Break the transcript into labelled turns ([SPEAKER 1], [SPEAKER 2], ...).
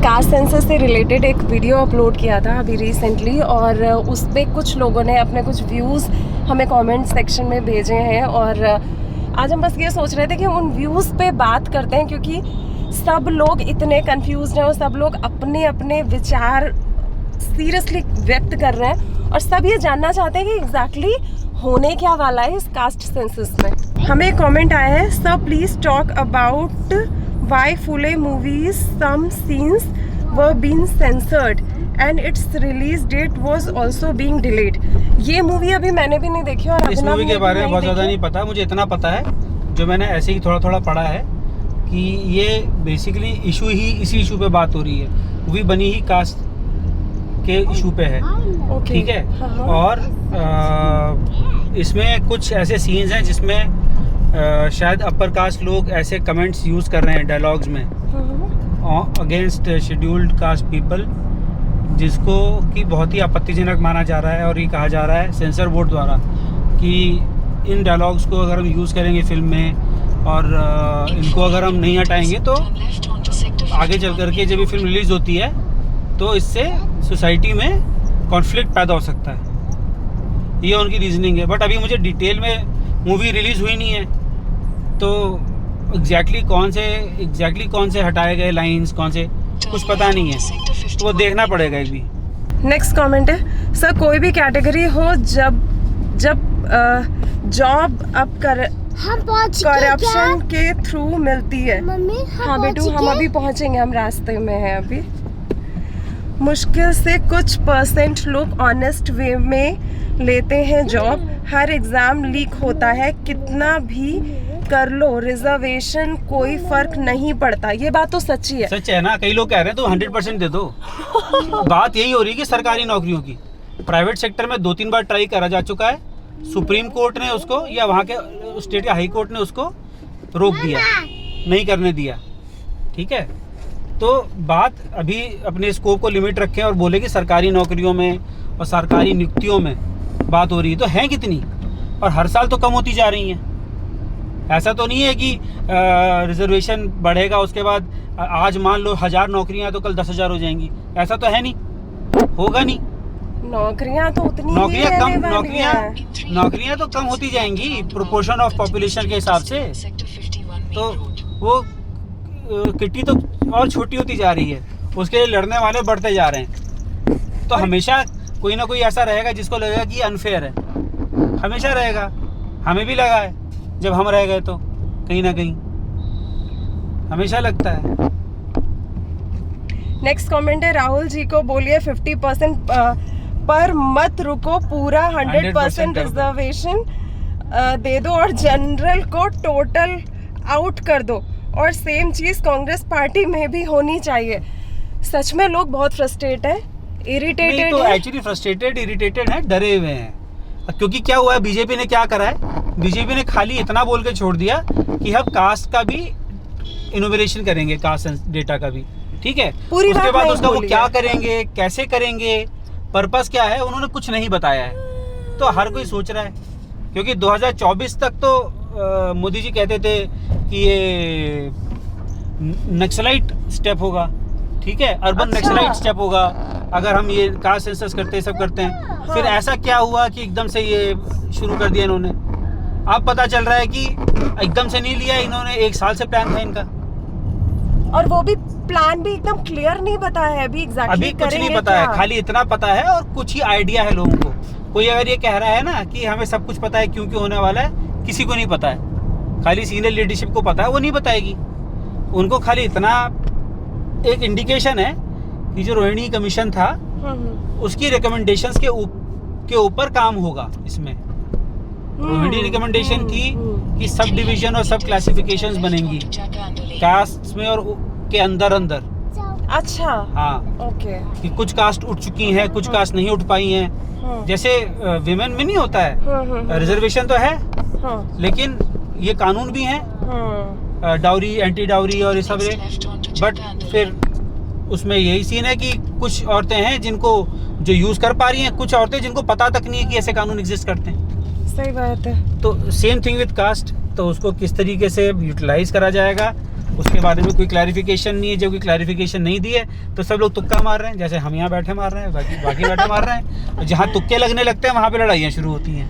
[SPEAKER 1] Caste census से related एक video upload किया था अभी रिसेंटली, और उस पर कुछ लोगों ने अपने कुछ व्यूज़ हमें कमेंट सेक्शन में भेजे हैं। और आज हम बस ये सोच रहे थे कि उन व्यूज़ पे बात करते हैं, क्योंकि सब लोग इतने कंफ्यूज हैं और सब लोग अपने अपने विचार सीरियसली व्यक्त कर रहे हैं और सब ये जानना चाहते हैं कि एग्जैक्टली होने क्या वाला है इस कास्ट सेंसस में। हमें एक कमेंट आया है, sir please talk about why Phule movie's some scenes were been censored and its release date was also being delayed. ये मूवी अभी मैंने भी नहीं देखी और
[SPEAKER 2] इस मूवी के बारे में बहुत ज़्यादा नहीं पता। मुझे इतना पता है, जो मैंने ऐसे ही थोड़ा थोड़ा पढ़ा है, कि ये बेसिकली इशू ही इसी इशू पे बात हो रही है। मूवी बनी ही कास्ट के इशू पे है, ठीक है। और इसमें कुछ ऐसे सीन्स हैं जिसमें शायद अपर कास्ट लोग ऐसे कमेंट्स यूज़ कर रहे हैं डायलॉग्स में अगेंस्ट शेड्यूल्ड कास्ट पीपल, जिसको कि बहुत ही आपत्तिजनक माना जा रहा है। और ये कहा जा रहा है सेंसर बोर्ड द्वारा कि इन डायलॉग्स को अगर हम यूज़ करेंगे फिल्म में और इनको अगर हम नहीं हटाएंगे तो आगे चल करके जब ये फिल्म रिलीज़ होती है तो इससे सोसाइटी में कॉन्फ्लिक्ट पैदा हो सकता है। ये उनकी रीजनिंग है। बट अभी मुझे डिटेल में मूवी रिलीज़ हुई नहीं है, तो एग्जैक्टली कौन से हटाए गए लाइंस, कौन से कुछ पता नहीं है, तो वो देखना पड़ेगा एक भी।
[SPEAKER 1] नेक्स्ट कमेंट है, सर कोई भी कैटेगरी हो जब जॉब अब करप्शन के थ्रू मिलती है। हाँ बेटू, हम अभी पहुँचेंगे, हम रास्ते में हैं अभी। मुश्किल से कुछ % लोग ऑनेस्ट वे में लेते हैं जॉब। हर एग्ज़ाम लीक होता है, कितना भी कर लो रिजर्वेशन कोई फर्क नहीं पड़ता। ये बात तो सच्ची है।
[SPEAKER 2] सच है ना। कई लोग कह रहे हैं तो 100% दे दो। बात यही हो रही है कि सरकारी नौकरियों की प्राइवेट सेक्टर में 2-3 बार ट्राई करा जा चुका है। सुप्रीम कोर्ट ने उसको, या वहाँ के स्टेट के हाई कोर्ट ने उसको रोक दिया, नहीं करने दिया, ठीक है। तो बात अभी अपने स्कोप को लिमिट रखें और बोले कि सरकारी नौकरियों में और सरकारी नियुक्तियों में बात हो रही है, तो हैं कितनी, और हर साल तो कम होती जा रही हैं। ऐसा तो नहीं है कि रिजर्वेशन बढ़ेगा उसके बाद आज मान लो 1000 नौकरियां तो कल 10,000 हो जाएंगी, ऐसा तो है नहीं, होगा नहीं।
[SPEAKER 1] नौकरियां तो उतनी
[SPEAKER 2] नौकरियां तो कम होती जाएंगी प्रोपोर्शन ऑफ पॉपुलेशन के हिसाब से, तो वो किट्टी तो और छोटी होती जा रही है, उसके लिए लड़ने वाले बढ़ते जा रहे हैं। तो हमेशा कोई ना कोई ऐसा रहेगा जिसको लगेगा कि अनफेयर है, हमेशा रहेगा। हमें भी लगा है जब हम रह गए, तो कहीं ना कहीं हमेशा लगता है।
[SPEAKER 1] नेक्स्ट कमेंट है, राहुल जी को बोलिए 50% पर मत रुको, पूरा 100% रिजर्वेशन दे दो और जनरल को टोटल आउट कर दो। और सेम चीज़ कांग्रेस पार्टी में भी होनी चाहिए। सच में लोग बहुत फ्रस्ट्रेट है, इरिटेटेड
[SPEAKER 2] तो एक्चुअली फ्रस्ट्रेटेड इरिटेटेड है, डरे हुए हैं। क्योंकि क्या हुआ है, बीजेपी ने क्या करा है, बीजेपी ने खाली इतना बोल के छोड़ दिया कि हम कास्ट का भी इनोवेशन करेंगे, कास्ट डेटा का भी, ठीक है। उसके बाद उसका वो क्या करेंगे, कैसे करेंगे, पर्पस क्या है, उन्होंने कुछ नहीं बताया है। तो हर कोई सोच रहा है, क्योंकि 2024 तक तो मोदी जी कहते थे कि ये नक्सलाइट स्टेप होगा, ठीक है, अर्बन नक्सलाइट स्टेप होगा अगर हम ये कास्ट सेंसस करते हैं, सब करते हैं। हाँ। फिर ऐसा क्या हुआ कि एकदम से ये शुरू कर दिया इन्होंने। अब पता चल रहा है कि एकदम से नहीं लिया इन्होंने, 1 साल से प्लान था इनका,
[SPEAKER 1] और वो भी प्लान भी एकदम क्लियर नहीं बताया है अभी एग्जैक्टली
[SPEAKER 2] कुछ नहीं पता है, खाली इतना पता है और कुछ ही आइडिया है लोगों को। कोई अगर ये कह रहा है ना कि हमें सब कुछ पता है क्यों क्यों होने वाला है, किसी को नहीं पता है। खाली सीनियर लीडरशिप को पता है, वो नहीं बताएगी। उनको खाली इतना एक इंडिकेशन है कि जो रोहिणी कमीशन था उसकी रिकमेंडेशंस के ऊपर काम होगा इसमें। रोहिणी रिकमेंडेशन की कि सब डिवीजन और सब क्लासिफिकेशंस बनेंगी कास्ट में और के अंदर।
[SPEAKER 1] अच्छा,
[SPEAKER 2] हाँ,
[SPEAKER 1] ओके।
[SPEAKER 2] कि कुछ कास्ट उठ चुकी हैं, कुछ कास्ट नहीं उठ पाई हैं। जैसे विमेन में नहीं होता है, रिजर्वेशन तो है, लेकिन ये कानून भी हैं, डाउरी, एंटी डाउरी और ये सब है। बट फिर उसमें यही सीन है कि कुछ औरतें हैं जिनको जो यूज़ कर पा रही हैं, कुछ औरतें जिनको पता तक नहीं है कि ऐसे कानून एग्जिस्ट करते हैं।
[SPEAKER 1] सही बात है।
[SPEAKER 2] तो सेम थिंग विद कास्ट, तो उसको किस तरीके से यूटिलाइज करा जाएगा उसके बारे में कोई क्लैरिफिकेशन नहीं है। जब कोई क्लैरिफिकेशन नहीं दी है तो सब लोग तुक्का मार रहे हैं, जैसे हम यहाँ बैठे मार रहे हैं, बाकी बैठे मार रहे हैं। और जहाँ तुक्के लगने लगते हैं वहाँ पे लड़ाइयाँ शुरू होती हैं।